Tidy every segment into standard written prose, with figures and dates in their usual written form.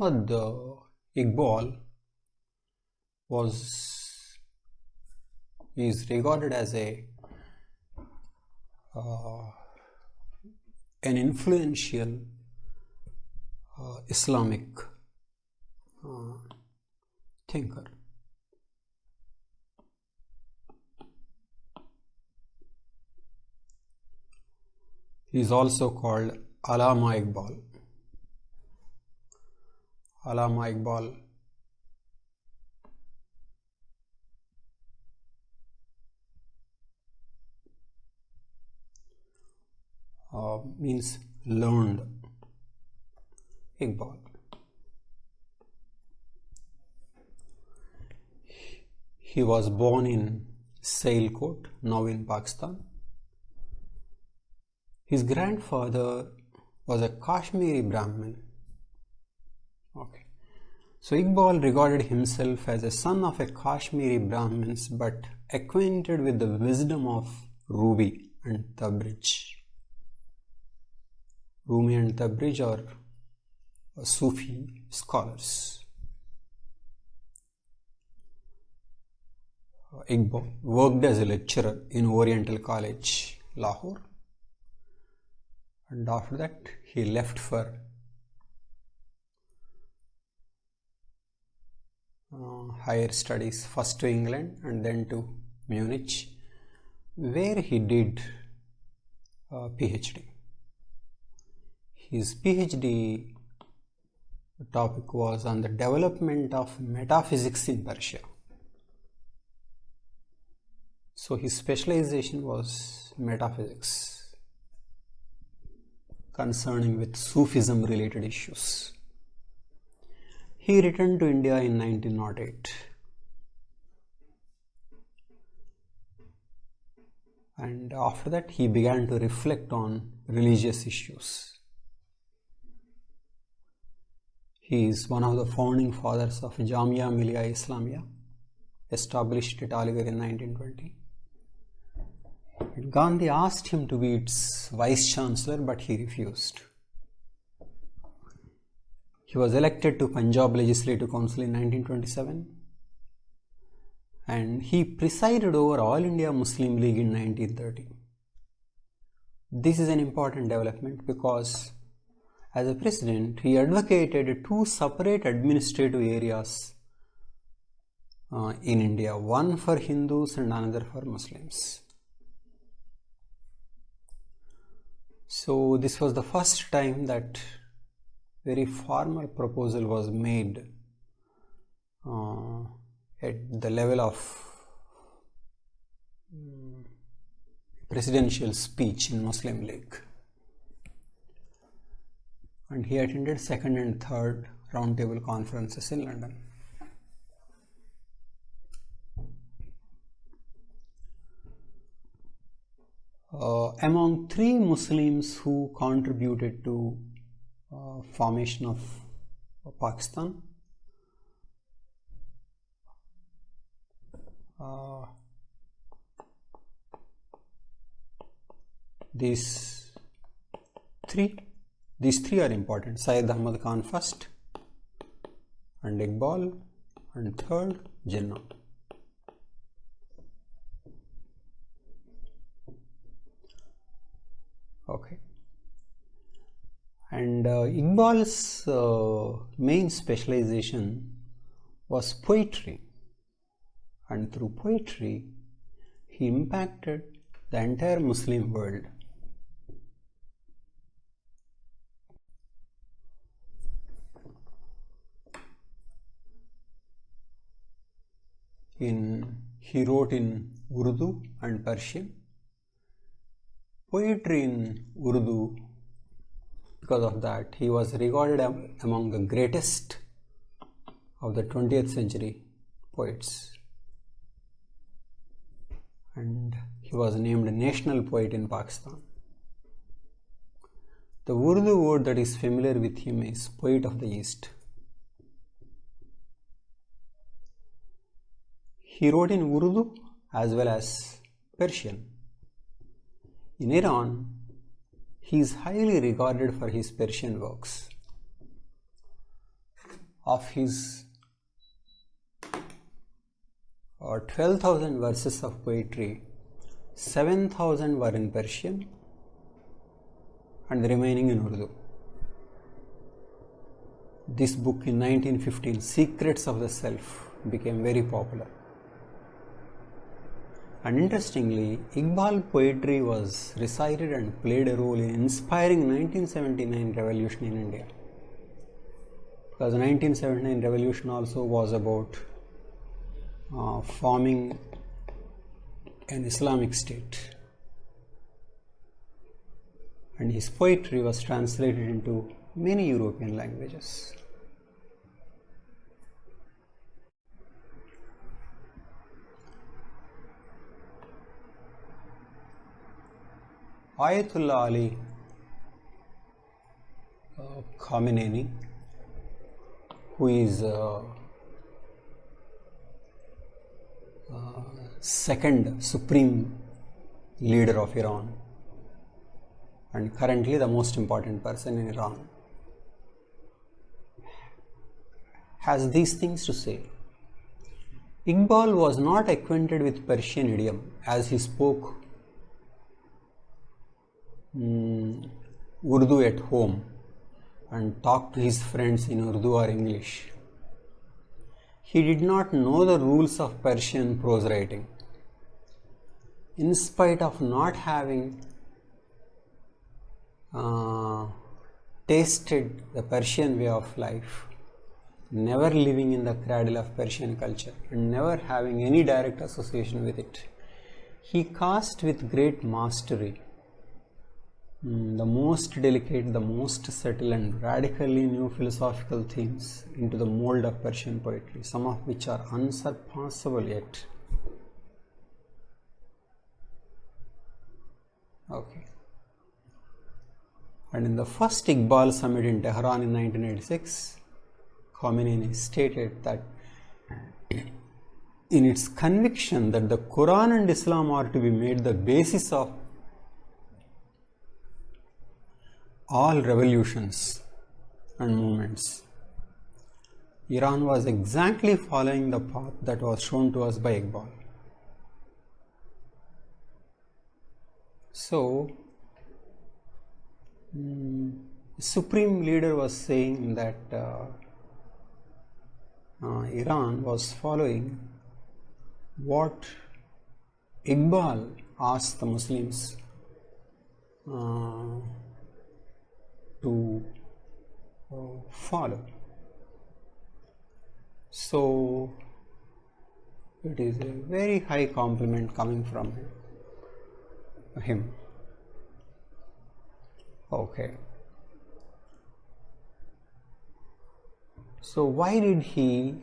Allama Iqbal is regarded as an influential Islamic thinker. He is also called Allama Iqbal. Allama Iqbal means learned Iqbal. He was born in Sialkot, now in Pakistan. His grandfather was a Kashmiri Brahmin. Okay. So Iqbal regarded himself as a son of a Kashmiri Brahmins, but acquainted with the wisdom of Rumi and Tabriz. Rumi and Tabriz are Sufi scholars. Iqbal worked as a lecturer in Oriental College, Lahore, and after that he left for higher studies, first to England and then to Munich, where he did PhD. His PhD topic was on the development of metaphysics in Persia. So his specialization was metaphysics concerning with Sufism related issues. He returned to India in 1908 and after that he began to reflect on religious issues. He is one of the founding fathers of Jamia Millia Islamia, established at Aligarh in 1920. And Gandhi asked him to be its vice chancellor, but he refused. He was elected to Punjab Legislative Council in 1927 and he presided over All India Muslim League in 1930. This is an important development because as a president he advocated two separate administrative areas in India, one for Hindus and another for Muslims. So this was the first time that very formal proposal was made at the level of presidential speech in Muslim League, and he attended second and third roundtable conferences in London. Among three Muslims who contributed to formation of Pakistan, these three are important: Syed Ahmad Khan first, and Iqbal, and third Jinnah. Okay. And Iqbal's main specialization was poetry, and through poetry he impacted the entire Muslim world. He wrote in Urdu and Persian. Poetry in Urdu, because of that he was regarded among the greatest of the 20th century poets, and he was named national poet in Pakistan. The Urdu word that is familiar with him is poet of the East. He wrote in Urdu as well as Persian. In Iran, he is highly regarded for his Persian works. of his 12,000 verses of poetry, 7,000 were in Persian and the remaining in Urdu. This book in 1915, Secrets of the Self, became very popular. And interestingly, Iqbal poetry was recited and played a role in inspiring 1979 revolution in India. Because the 1979 revolution also was about forming an Islamic state. And his poetry was translated into many European languages. Ayatollah Ali Khamenei, who is second supreme leader of Iran and currently the most important person in Iran, has these things to say. Iqbal was not acquainted with Persian idiom as he spoke Urdu at home and talked to his friends in Urdu or English. He did not know the rules of Persian prose writing. In spite of not having tasted the Persian way of life, never living in the cradle of Persian culture and never having any direct association with it, he cast with great mastery the most delicate, the most subtle and radically new philosophical themes into the mold of Persian poetry, some of which are unsurpassable yet. Okay. And in the first Iqbal summit in Tehran in 1986, Khamenei stated that in its conviction that the Quran and Islam are to be made the basis of all revolutions and movements, Iran was exactly following the path that was shown to us by Iqbal. So, Supreme Leader was saying that Iran was following what Iqbal asked the Muslims to follow. So it is a very high compliment coming from him. Okay. So why did he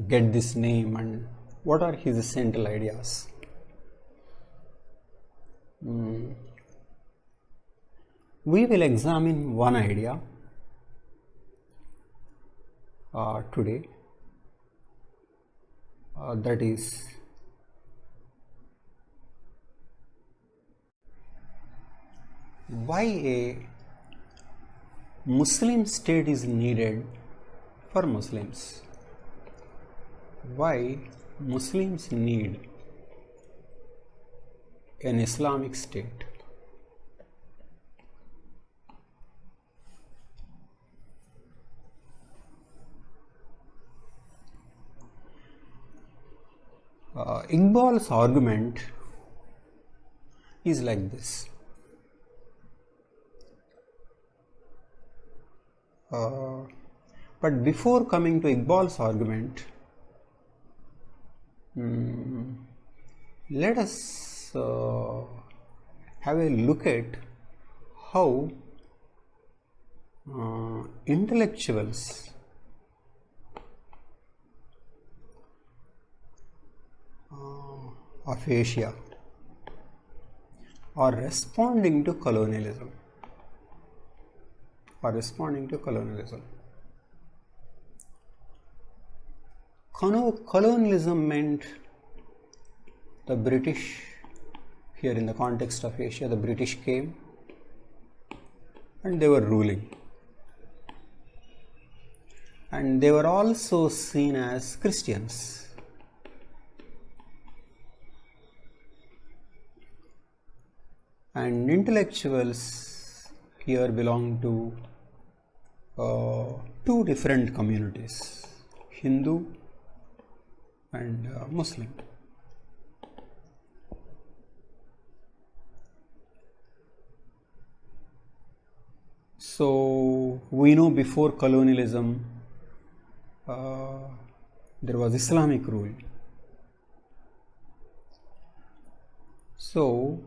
get this name and what are his essential ideas? We will examine one idea today, that is why a Muslim state is needed for Muslims. Why Muslims need an Islamic state. Iqbal's argument is like this. But before coming to Iqbal's argument, let us have a look at how intellectuals of Asia are responding to colonialism. Colonialism meant the British, here in the context of Asia, the British came and they were ruling. and they were also seen as Christians. And intellectuals here belong to two different communities, Hindu and Muslim. So we know before colonialism there was Islamic rule. So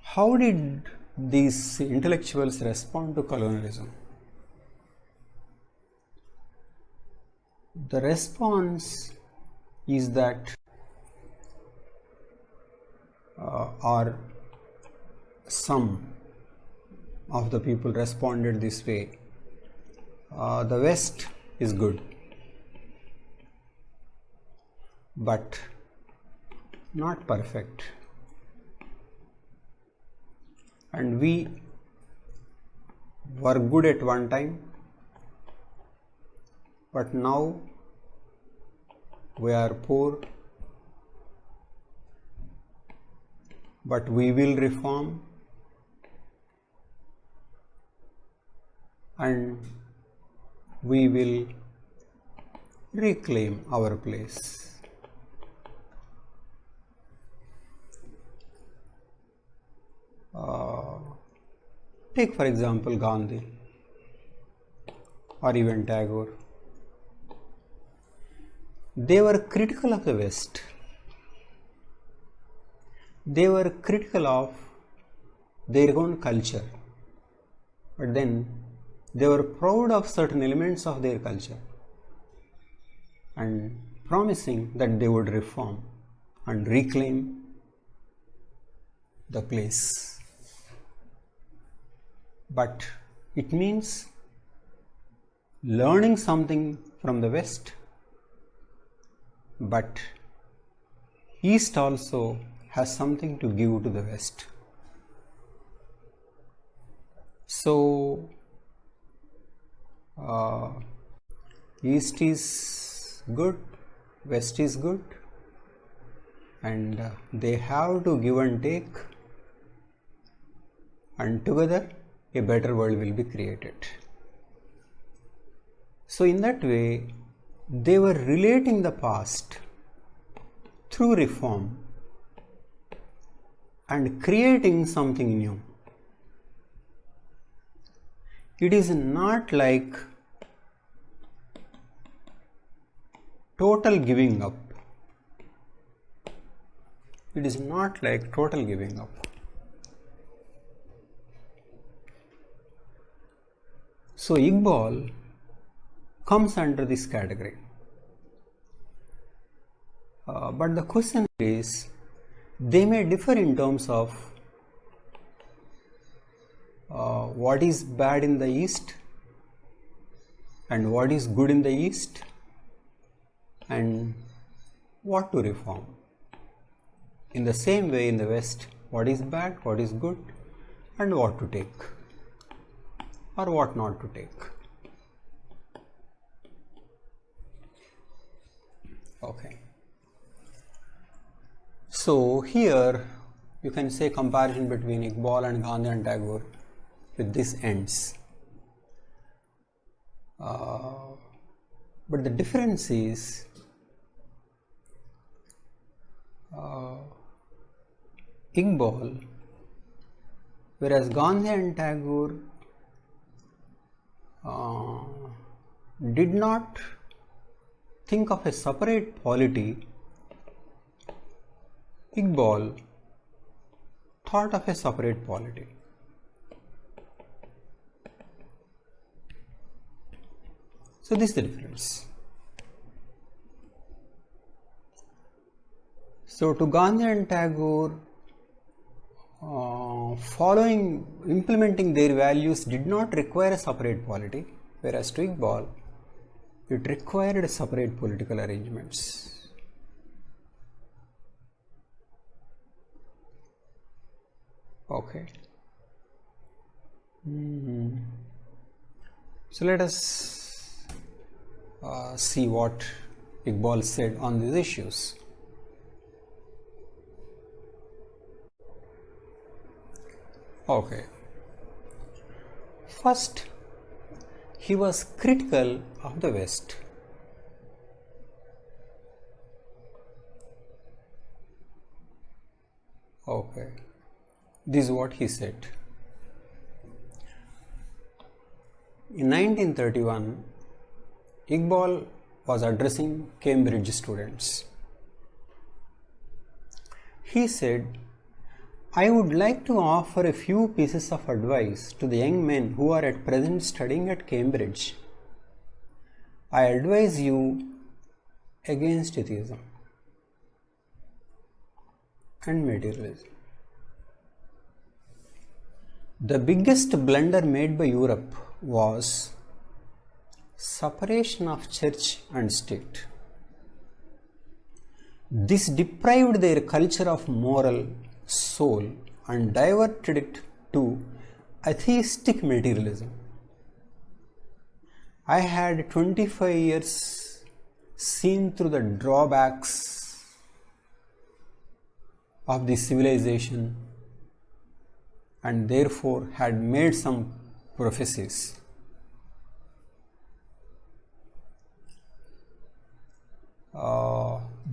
how did these intellectuals respond to colonialism? The response is that or some of the people responded this way: the West is good, but not perfect, and we were good at one time, but now we are poor, but we will reform and we will reclaim our place. Take for example Gandhi or even Tagore. They were critical of the West. They were critical of their own culture, but then they were proud of certain elements of their culture and promising that they would reform and reclaim the place. But it means learning something from the West, but East also has something to give to the West. So East is good, West is good, and they have to give and take, and together a better world will be created. So in that way, they were relating the past through reform and creating something new. It is not like total giving up. It is not like total giving up. So Iqbal comes under this category. But the question is, they may differ in terms of what is bad in the East and what is good in the East and what to reform. In the same way in the West, what is bad, what is good, and what to take or what not to take. Okay. So here you can say comparison between Iqbal and Gandhi and Tagore with this ends. But the difference is Iqbal, whereas Gandhi and Tagore did not think of a separate polity, Iqbal thought of a separate polity. So this is the difference. So to Gandhi and Tagore, implementing their values did not require a separate polity, whereas to Iqbal, it required separate political arrangements. Okay. So let us see what Iqbal said on these issues. Okay. First, he was critical of the West. Okay. This is what he said. In 1931, Iqbal was addressing Cambridge students. He said, "I would like to offer a few pieces of advice to the young men who are at present studying at Cambridge. I advise you against atheism and materialism. The biggest blunder made by Europe was separation of church and state. This deprived their culture of moral soul and diverted it to atheistic materialism. I had 25 years seen through the drawbacks of the civilization and therefore had made some prophecies.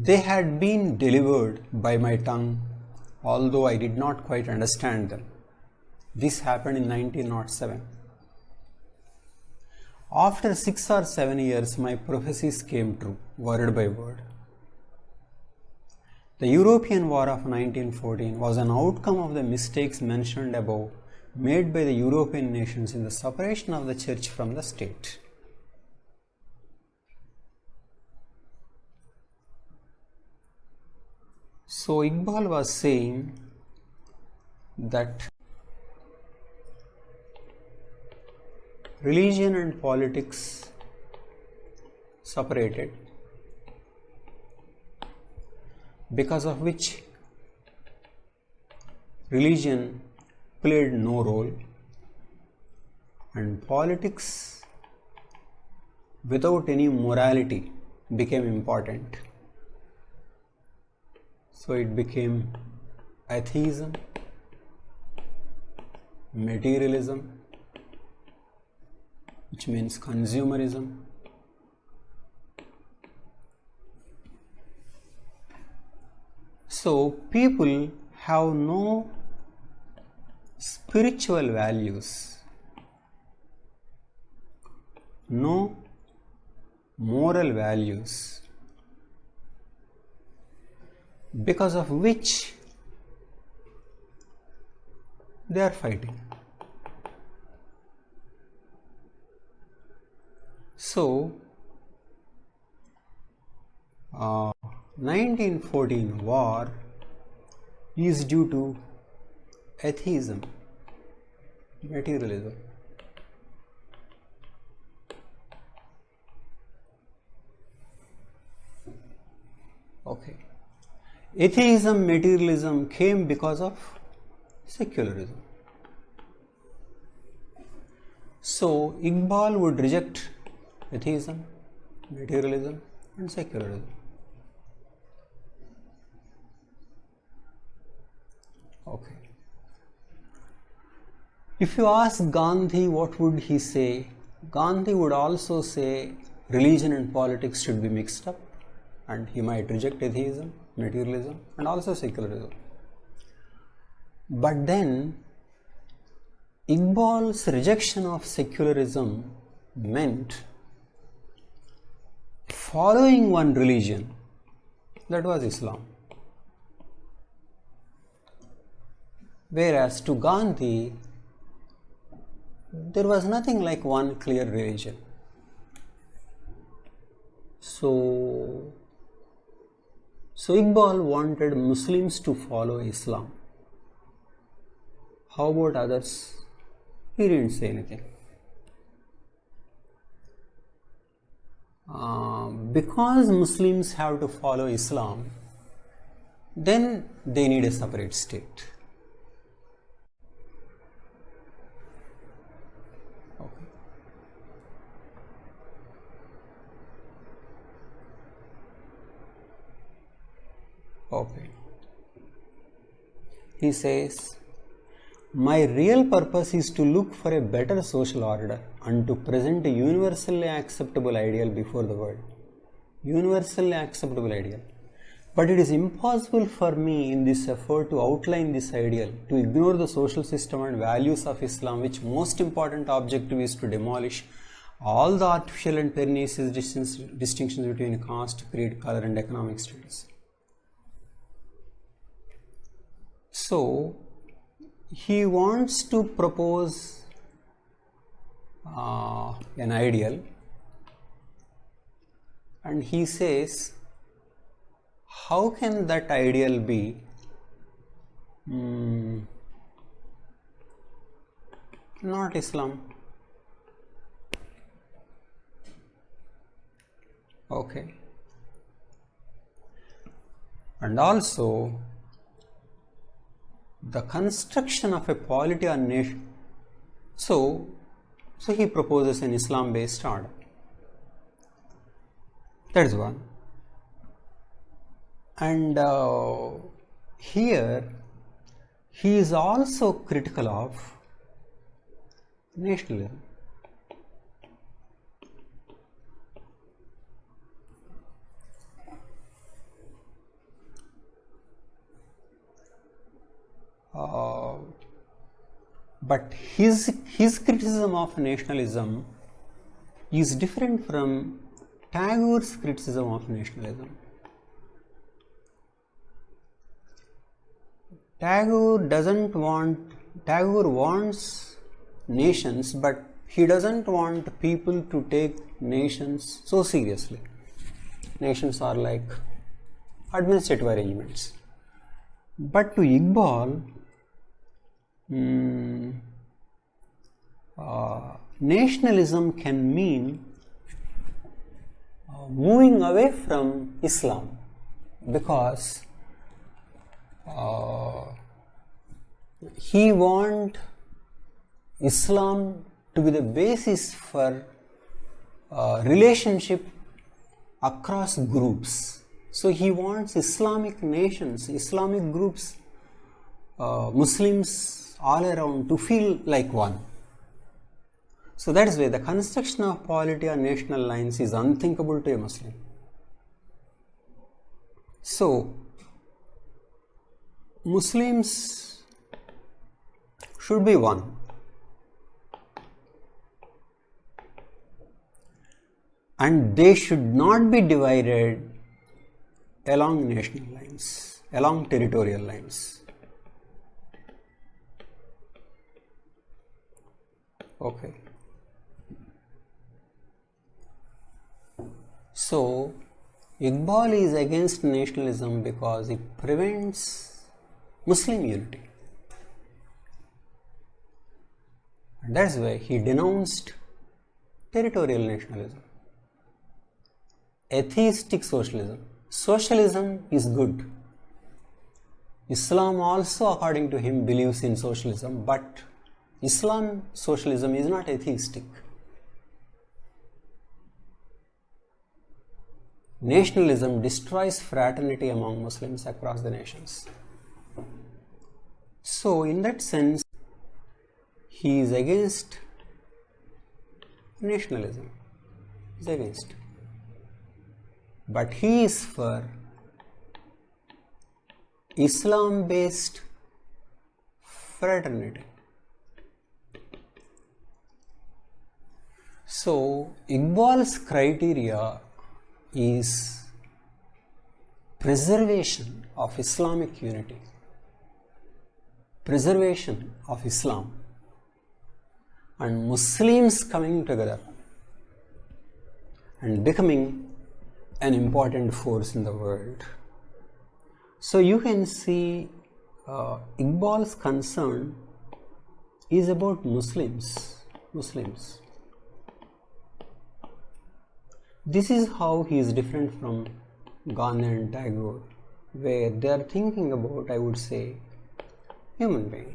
They had been delivered by my tongue, although I did not quite understand them." This happened in 1907. After 6 or 7 years, my prophecies came true, word by word. The European War of 1914 was an outcome of the mistakes mentioned above made by the European nations in the separation of the church from the state. So Iqbal was saying that religion and politics separated, because of which religion played no role and politics without any morality became important. So it became atheism, materialism, which means consumerism, so people have no spiritual values, no moral values, because of which they are fighting. So 1914 war is due to atheism, materialism. Okay. Atheism, materialism came because of secularism. So Iqbal would reject atheism, materialism and secularism. Okay. If you ask Gandhi what would he say, Gandhi would also say religion and politics should be mixed up, and he might reject atheism, materialism and also secularism. But then Iqbal's rejection of secularism meant following one religion, that was Islam. Whereas to Gandhi, there was nothing like one clear religion. So Iqbal wanted Muslims to follow Islam. How about others? He didn't say anything. Because Muslims have to follow Islam, then they need a separate state. Okay. Okay. He says, my real purpose is to look for a better social order and to present a universally acceptable ideal before the world. Universally acceptable ideal. But it is impossible for me in this effort to outline this ideal, to ignore the social system and values of Islam, which most important objective is to demolish all the artificial and pernicious distinctions between caste, creed, color and economic status. So, he wants to propose an ideal, and he says, how can that ideal be not Islam? Okay. And also, the construction of a polity or nation. So he proposes an Islam-based order. That is one. And here he is also critical of nationalism. But his criticism of nationalism is different from Tagore's criticism of nationalism. Tagore wants nations, but he doesn't want people to take nations so seriously. Nations are like administrative arrangements. But to Iqbal, nationalism can mean moving away from Islam, because he wants Islam to be the basis for relationship across groups. So he wants Islamic nations, Islamic groups, Muslims all around to feel like one. So that is why the construction of polity on national lines is unthinkable to a Muslim. So Muslims should be one. And they should not be divided along national lines, along territorial lines. Okay. So, Iqbal is against nationalism because it prevents Muslim unity. And that's why he denounced territorial nationalism, atheistic socialism. Socialism is good. Islam also, according to him, believes in socialism, but Islam socialism is not atheistic. Nationalism destroys fraternity among Muslims across the nations. So, in that sense, he is against nationalism. He is against. But he is for Islam-based fraternity. So, Iqbal's criteria is preservation of Islamic unity, preservation of Islam, and Muslims coming together and becoming an important force in the world. So you can see Iqbal's concern is about Muslims. This is how he is different from Gandhi and Tagore, where they are thinking about, I would say, human being.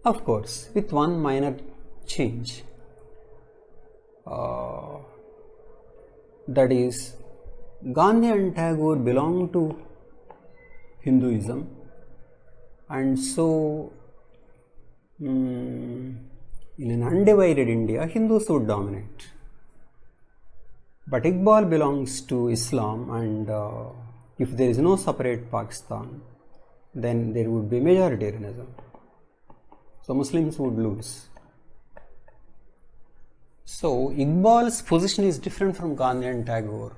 Of course, with one minor change. That is, Gandhi and Tagore belonged to Hinduism, and so in an undivided India, Hindus would dominate. But Iqbal belongs to Islam, and if there is no separate Pakistan, then there would be majoritarianism. So Muslims would lose. So Iqbal's position is different from Gandhi and Tagore,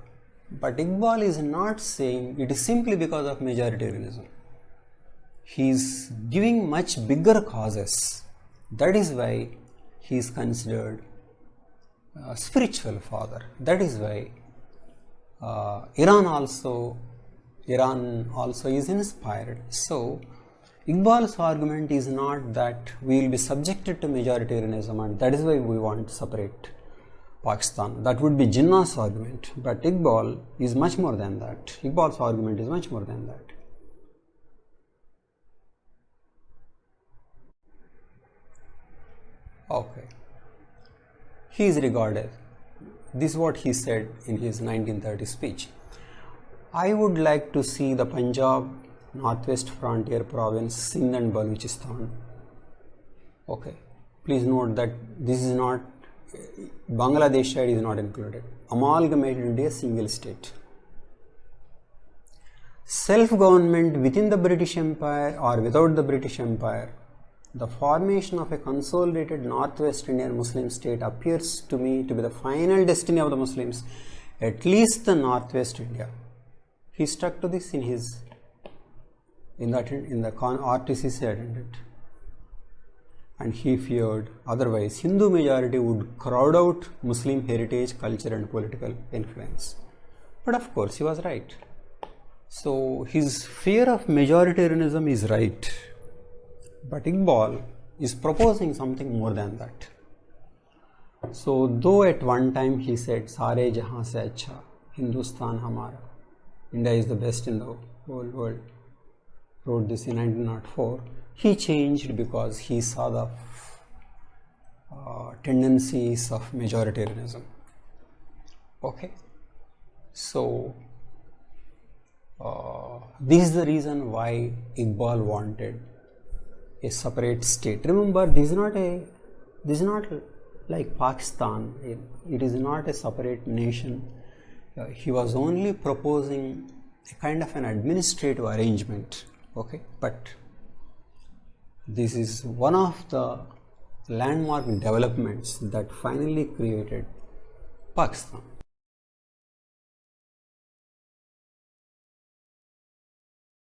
but Iqbal is not saying it is simply because of majoritarianism. He is giving much bigger causes. That is why he is considered a spiritual father. That is why Iran also is inspired. So Iqbal's argument is not that we will be subjected to majoritarianism and that is why we want to separate Pakistan. That would be Jinnah's argument. But Iqbal is much more than that. Iqbal's argument is much more than that. Okay. He is regarded. This is what he said in his 1930 speech. I would like to see the Punjab, Northwest Frontier Province, Sindh and Balochistan. Okay. Please note that this is not, Bangladesh side is not included. Amalgamated into a single state. Self-government within the British Empire or without the British Empire, the formation of a consolidated Northwest Indian Muslim state appears to me to be the final destiny of the Muslims, at least the Northwest India. He stuck to this in the RTCC attended, and he feared otherwise Hindu majority would crowd out Muslim heritage, culture and political influence. But of course he was right. So his fear of majoritarianism is right. But Iqbal is proposing something more than that. So though at one time he said, Sare jahan se acha, Hindustan hamara, India is the best in the whole world, wrote this in 1904, he changed because he saw the tendencies of majoritarianism. Okay. So this is the reason why Iqbal wanted a separate state. Remember, this is not like Pakistan. It is not a separate nation. He was only proposing a kind of an administrative arrangement. Okay, but this is one of the landmark developments that finally created Pakistan.